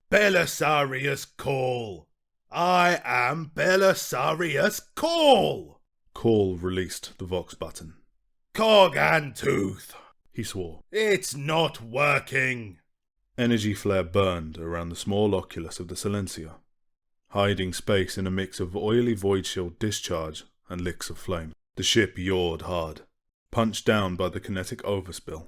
Belisarius Cawl. I am Belisarius Cawl. Cawl released the Vox button. Cog and tooth, he swore. It's not working. Energy flare burned around the small oculus of the Silencia, hiding space in a mix of oily void shield discharge and licks of flame. The ship yawed hard, punched down by the kinetic overspill.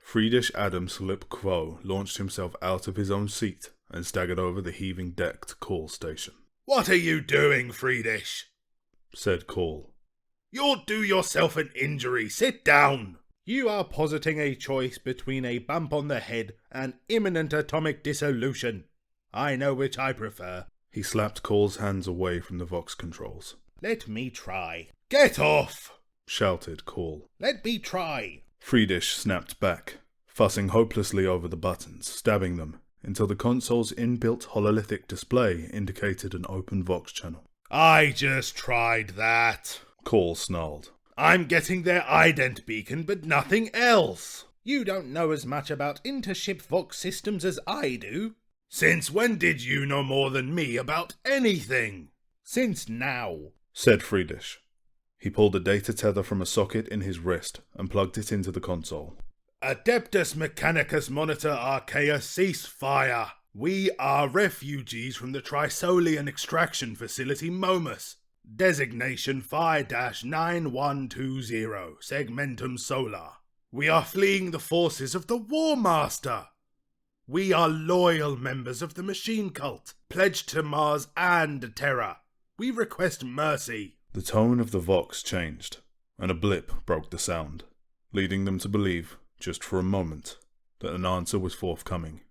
Friedisch Adam Slip Quo launched himself out of his own seat and staggered over the heaving deck to Cawl station. What are you doing, Friedisch? Said Cawl. You'll do yourself an injury. Sit down. You are positing a choice between a bump on the head and imminent atomic dissolution. I know which I prefer. He slapped Cawl's hands away from the Vox controls. Let me try. Get off! Shouted Cawl. Let me try. Friedisch snapped back, fussing hopelessly over the buttons, stabbing them, until the console's inbuilt hololithic display indicated an open Vox channel. I just tried that, Cawl snarled. I'm getting their ident beacon, but nothing else. You don't know as much about intership Vox systems as I do. Since when did you know more than me about anything? Since now, said Friedisch. He pulled a data tether from a socket in his wrist and plugged it into the console. Adeptus Mechanicus Monitor Archaea, cease fire. We are refugees from the Trisolian extraction facility Momus. Designation Phi-9120, Segmentum Solar. We are fleeing the forces of the Warmaster. We are loyal members of the machine cult, pledged to Mars and Terra. We request mercy. The tone of the Vox changed, and a blip broke the sound, leading them to believe, just for a moment, that an answer was forthcoming.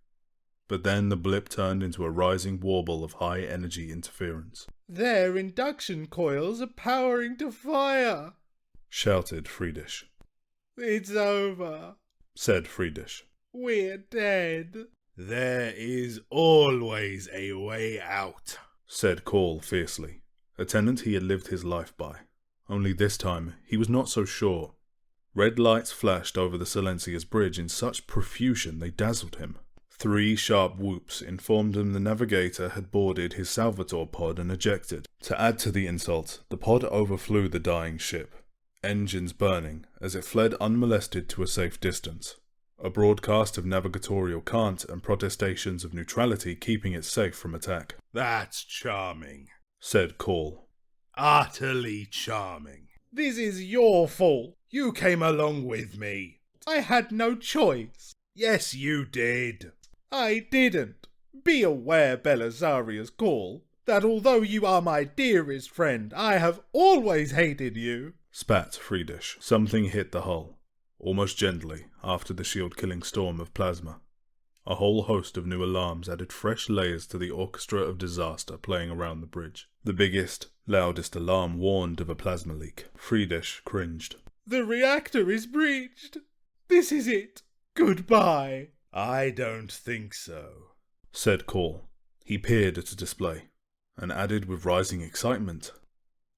But then the blip turned into a rising warble of high-energy interference. Their induction coils are powering to fire, shouted Friedisch. It's over, said Friedisch. We're dead. There is always a way out, said Cawl fiercely, a tenet he had lived his life by. Only this time he was not so sure. Red lights flashed over the Silencia's bridge in such profusion they dazzled him. 3 sharp whoops informed him the navigator had boarded his salvator pod and ejected. To add to the insult, the pod overflew the dying ship, engines burning as it fled unmolested to a safe distance. A broadcast of navigatorial cant and protestations of neutrality keeping it safe from attack. That's charming, said Cawl. Utterly charming. This is your fault. You came along with me. I had no choice. Yes, you did. I didn't. Be aware, Belisarius Cawl, that although you are my dearest friend, I have always hated you. Spat Friedisch. Something hit the hull, almost gently, after the shield-killing storm of plasma. A whole host of new alarms added fresh layers to the orchestra of disaster playing around the bridge. The biggest, loudest alarm warned of a plasma leak. Friedisch cringed. The reactor is breached. This is it. Goodbye. I don't think so, said Cawl. He peered at a display, and added with rising excitement.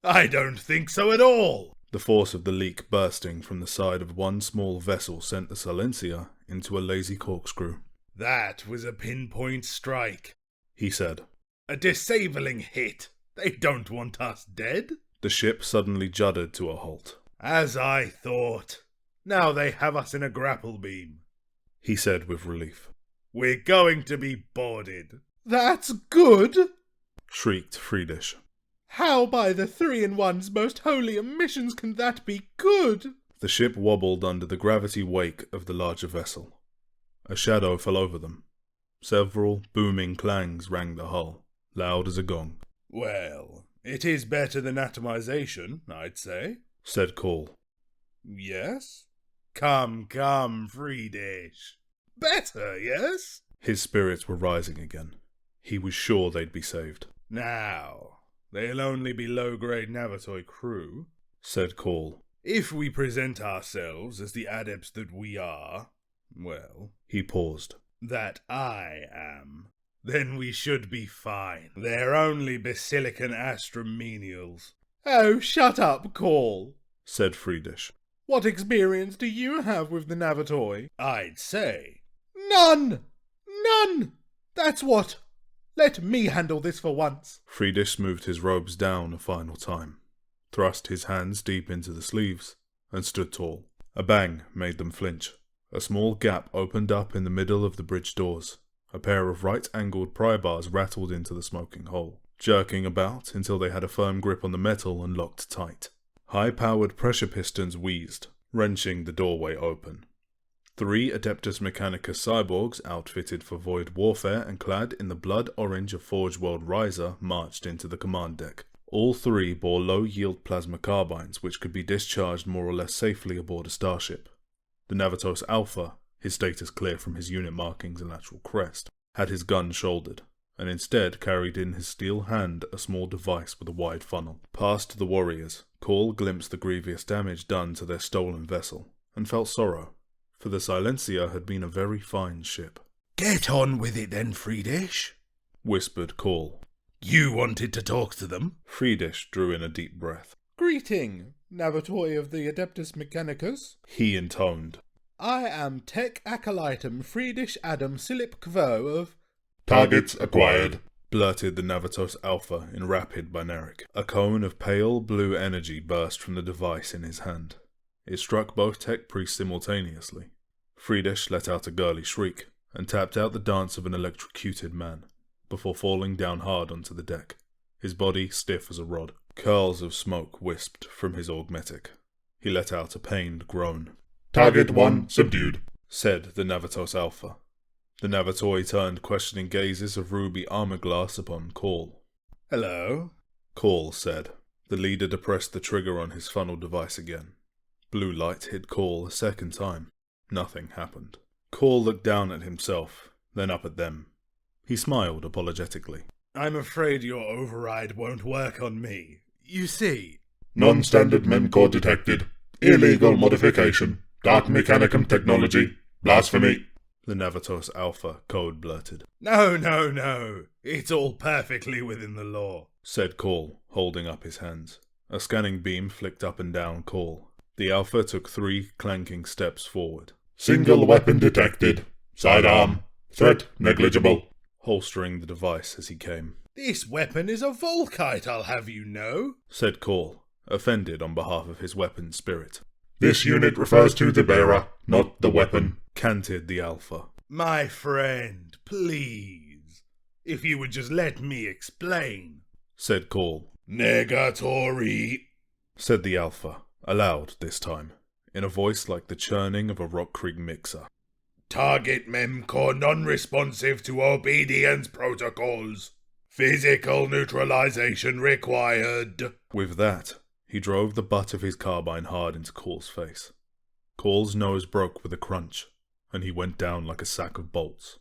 I don't think so at all. The force of the leak bursting from the side of one small vessel sent the Silencia into a lazy corkscrew. That was a pinpoint strike, he said. A disabling hit. They don't want us dead. The ship suddenly juddered to a halt. As I thought. Now they have us in a grapple beam, he said with relief. We're going to be boarded. That's good, shrieked Friedisch. How by the 3-in-1's most holy emissions can that be good? The ship wobbled under the gravity wake of the larger vessel. A shadow fell over them. Several booming clangs rang the hull, loud as a gong. Well, it is better than atomization, I'd say, said Cawl. Yes? Come, Friedisch. Better, yes? His spirits were rising again. He was sure they'd be saved. Now, they'll only be low-grade Navatoi crew, said Cawl. If we present ourselves as the adepts that we are, well, he paused. That I am, then we should be fine. They're only basilican astromenials. Oh, shut up, Cawl, said Friedisch. What experience do you have with the Navatoi? I'd say none! That's what. Let me handle this for once. Friedisch smoothed his robes down a final time, thrust his hands deep into the sleeves, and stood tall. A bang made them flinch. A small gap opened up in the middle of the bridge doors. A pair of right-angled pry bars rattled into the smoking hole, jerking about until they had a firm grip on the metal and locked tight. High-powered pressure pistons wheezed, wrenching the doorway open. 3 Adeptus Mechanicus cyborgs, outfitted for void warfare and clad in the blood orange of Forge World Riser, marched into the command deck. All 3 bore low-yield plasma carbines, which could be discharged more or less safely aboard a starship. The Navatos Alpha, his status clear from his unit markings and lateral crest, had his gun shouldered, and instead carried in his steel hand a small device with a wide funnel. Past the warriors, Cawl glimpsed the grievous damage done to their stolen vessel, and felt sorrow, for the Silencia had been a very fine ship. "Get on with it then, Friedisch," whispered Cawl. "You wanted to talk to them." Friedisch drew in a deep breath. Greeting, Navatoi of the Adeptus Mechanicus. He intoned. I am Tech Acolytum Friedisch Adam Silip Quo of... Targets acquired, blurted the Navatos Alpha in rapid binaric. A cone of pale blue energy burst from the device in his hand. It struck both tech priests simultaneously. Friedisch let out a girly shriek, and tapped out the dance of an electrocuted man, before falling down hard onto the deck, his body stiff as a rod. Curls of smoke wisped from his augmetic. He let out a pained groan. Target 1 subdued, said the Navatos Alpha. The Navatoi turned questioning gazes of ruby armor glass upon Cawl. "Hello?" Cawl said. The leader depressed the trigger on his funnel device again. Blue light hit Cawl a second time. Nothing happened. Cawl looked down at himself, then up at them. He smiled apologetically. "I'm afraid your override won't work on me. You see..." non-standard memcore detected, illegal modification, dark mechanicum technology, blasphemy. The Navatos Alpha code blurted. No. It's all perfectly within the law," said Cawl, holding up his hands. A scanning beam flicked up and down Cawl. The Alpha took 3 clanking steps forward. Single weapon detected, sidearm, threat negligible. Holstering the device as he came. "This weapon is a Volkite, I'll have you know," said Cawl, offended on behalf of his weapon spirit. This unit refers to the bearer, not the weapon, canted the Alpha. "My friend, please. If you would just let me explain," said Cawl. "Negatory," said the Alpha, aloud this time, in a voice like the churning of a Rock Creek mixer. "Target memcore non-responsive to obedience protocols. Physical neutralization required." With that, he drove the butt of his carbine hard into Cawl's face. Cawl's nose broke with a crunch, and he went down like a sack of bolts.